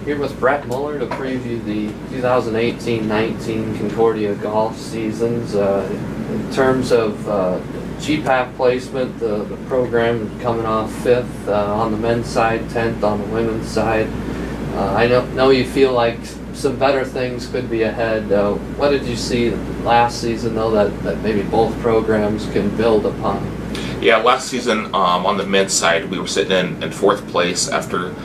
Here with Brett Muller to preview the 2018-19 Concordia golf seasons. In terms of GPAC placement, the program coming off 5th on the men's side, 10th on the women's side. I know you feel like some better things could be ahead. What did you see last season, though, that maybe both programs can build upon? Yeah, last season on the men's side, we were sitting in 4th place after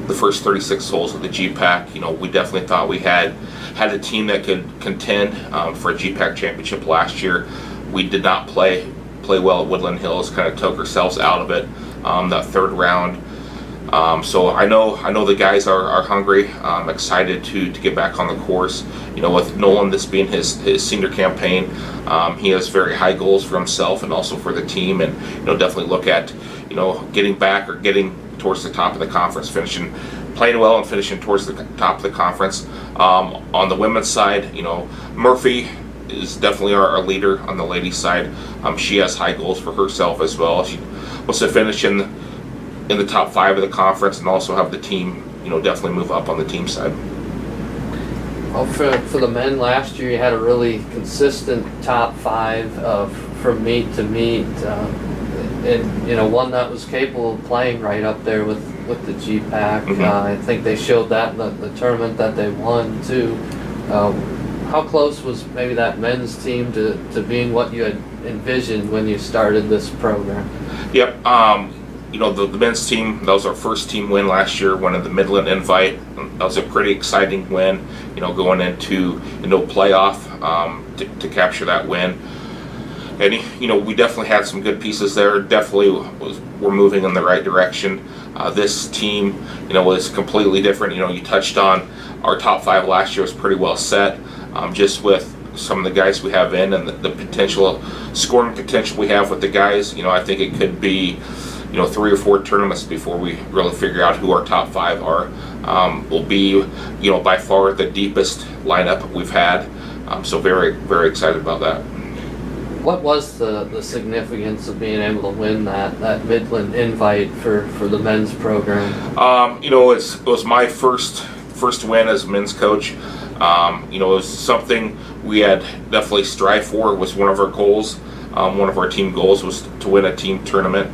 the first 36 holes of the GPAC. You know, we definitely thought we had a team that could contend for a GPAC championship last year. We did not play well at Woodland Hills, kind of took ourselves out of it that 3rd round. So I know the guys are hungry, excited to get back on the course. You know, with Nolan, this being his senior campaign, he has very high goals for himself and also for the team, and definitely look at getting back or getting towards the top of the conference, playing well and finishing towards the top of the conference. On the women's side, Murphy is definitely our leader on the ladies' side. She has high goals for herself as well. She wants to finish in the top 5 of the conference and also have the team, definitely move up on the team side. Well, for the men last year, you had a really consistent top 5 from meet to meet, and one that was capable of playing right up there with the GPAC. Mm-hmm. I think they showed that in the tournament that they won too. How close was maybe that men's team to being what you had envisioned when you started this program? Yep. The men's team, that was our first team win last year, winning the Midland Invite. That was a pretty exciting win, going into playoff to capture that win. And we definitely had some good pieces there. Definitely we're moving in the right direction. This team, was completely different. You touched on our top 5 last year was pretty well set, just with some of the guys we have in and the potential scoring potential we have with the guys. I think it could be 3 or 4 tournaments before we really figure out who our top 5 are. Will be by far the deepest lineup we've had. So very, very excited about that. What was the significance of being able to win that Midland Invite for the men's program? It was my first win as a men's coach. It was something we had definitely strived for. It was one of our goals. One of our team goals was to win a team tournament.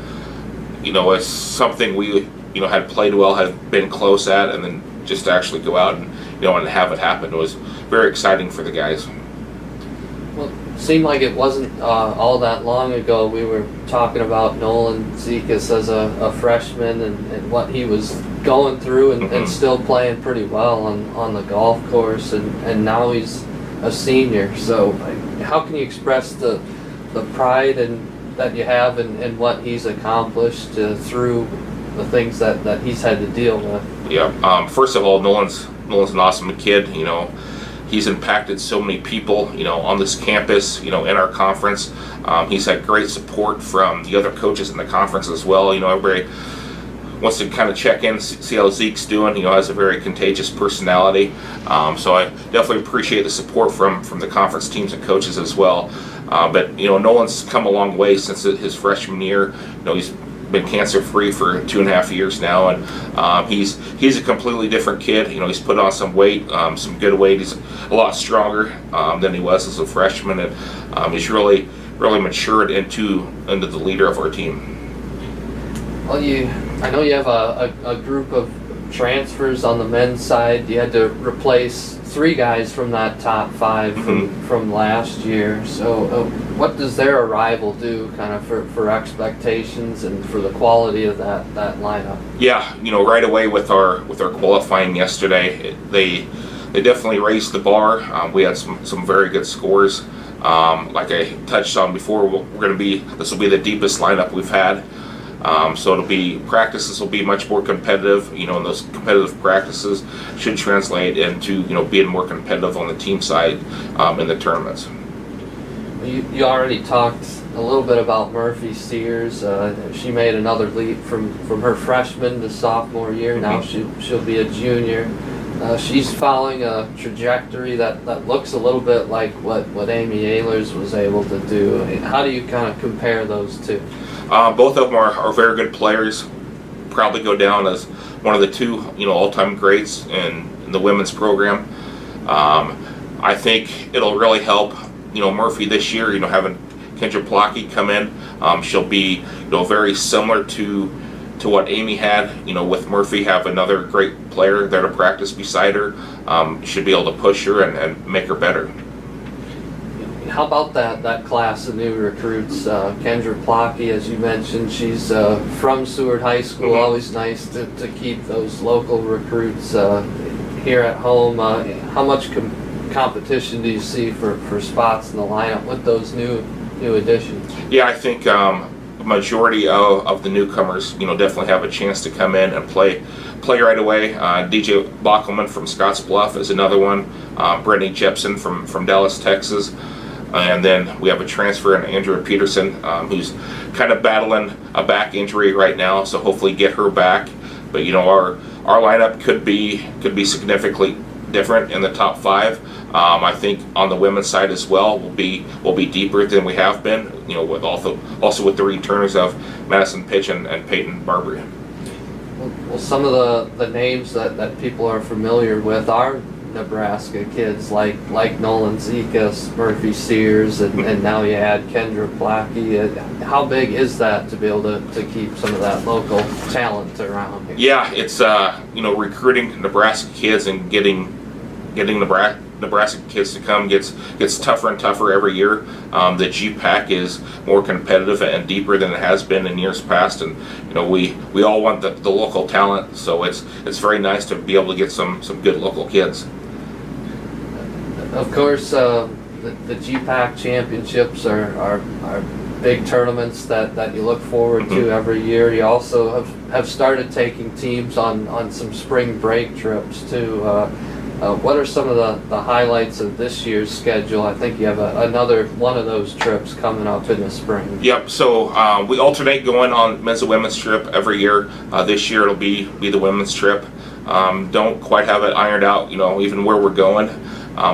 It's something we had played well, had been close at, and then just to actually go out and and have it happen. It was very exciting for the guys. Well, it seemed like it wasn't all that long ago we were talking about Nolan Zika as a freshman and what he was going through and still playing pretty well on the golf course, and now he's a senior. So how can you express the pride that you have in what he's accomplished through the things that he's had to deal with? Yeah. First of all, Nolan's an awesome kid. He's impacted so many people, on this campus, in our conference. He's had great support from the other coaches in the conference as well. Everybody wants to kind of check in, see how Zeke's doing. Has a very contagious personality. So I definitely appreciate the support from the conference teams and coaches as well. But Nolan's come a long way since his freshman year. He's been cancer-free for 2.5 years now, and he's a completely different kid. He's put on some weight, some good weight. He's a lot stronger than he was as a freshman, and he's really matured into the leader of our team. Well, I know you have a group of transfers on the men's side. You had to replace 3 guys from that top 5 from last year. So what does their arrival do kind of for expectations and for the quality of that lineup? Yeah, right away with our qualifying yesterday, they definitely raised the bar. We had some very good scores. Like I touched on before, this will be the deepest lineup we've had. So practices will be much more competitive, and those competitive practices should translate into, being more competitive on the team side in the tournaments. You already talked a little bit about Murphy Sears. She made another leap from her freshman to sophomore year. Now she'll be a junior. She's following a trajectory that looks a little bit like what Amy Ehlers was able to do. How do you kind of compare those two? Both of them are very good players. probably go down as one of the two, all-time greats in the women's program. I think it'll really help, Murphy this year, having Kendra Plocky come in. She'll be, very similar to what Amy had, with Murphy, have another great player there to practice beside her. Should be able to push her and make her better. How about that class of new recruits? Kendra Plocky, as you mentioned, she's from Seward High School. Mm-hmm. Always nice to keep those local recruits here at home. How much competition do you see for spots in the lineup with those new additions? Yeah, I think a majority of the newcomers, definitely have a chance to come in and play right away. DJ Bockelman from Scottsbluff is another one. Brittany Jepson from Dallas, Texas. And then we have a transfer in Andrea Peterson, who's kind of battling a back injury right now, so hopefully get her back. But our lineup could be significantly different in the top 5. I think on the women's side as well, we'll be deeper than we have been. With also with the returners of Madison Pitch and Peyton Barbary. Well, some of the names that people are familiar with are Nebraska kids like Nolan Zika, Murphy Sears, and now you add Kendra Plocky. How big is that to be able to keep some of that local talent around here? Yeah, it's recruiting Nebraska kids and getting Nebraska kids to come gets tougher and tougher every year. The GPAC is more competitive and deeper than it has been in years past, and we all want the local talent, so it's very nice to be able to get some good local kids. Of course, the GPAC championships are big tournaments that you look forward to every year. You also have started taking teams on some spring break trips too. What are some of the highlights of this year's schedule? I think you have another one of those trips coming up in the spring. Yep. So we alternate going on men's and women's trip every year. This year it'll be the women's trip. Don't quite have it ironed out, even where we're going.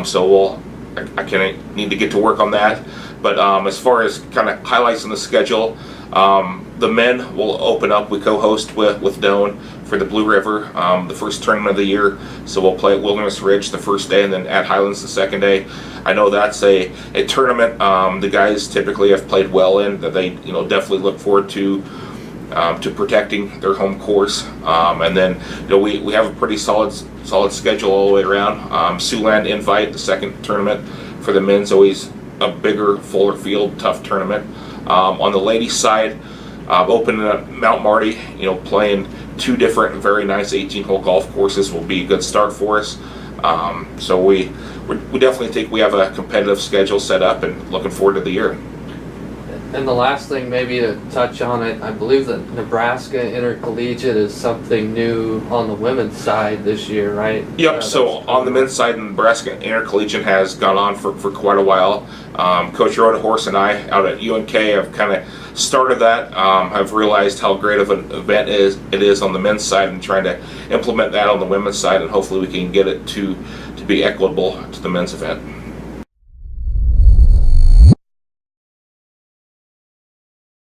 So I kind of need to get to work on that. But as far as kind of highlights in the schedule, the men will open up. We co-host with Doane for the Blue River, the first tournament of the year. So we'll play at Wilderness Ridge the first day and then at Highlands the second day. I know that's a tournament the guys typically have played well in, that they definitely look forward to protecting their home course. And then we have a pretty solid schedule all the way around. Siouxland Invite, the second tournament for the men's, always a bigger, fuller field, tough tournament. On the ladies' side, opening up Mount Marty, playing 2 different very nice 18-hole golf courses will be a good start for us. So we definitely think we have a competitive schedule set up and looking forward to the year. And the last thing maybe to touch on it, I believe that Nebraska Intercollegiate is something new on the women's side this year, right? Yep, so on the men's side, Nebraska Intercollegiate has gone on for quite a while. Coach Rhoda Horse and I out at UNK have kind of started that. I've realized how great of an event it is on the men's side, and trying to implement that on the women's side, and hopefully we can get it to be equitable to the men's event.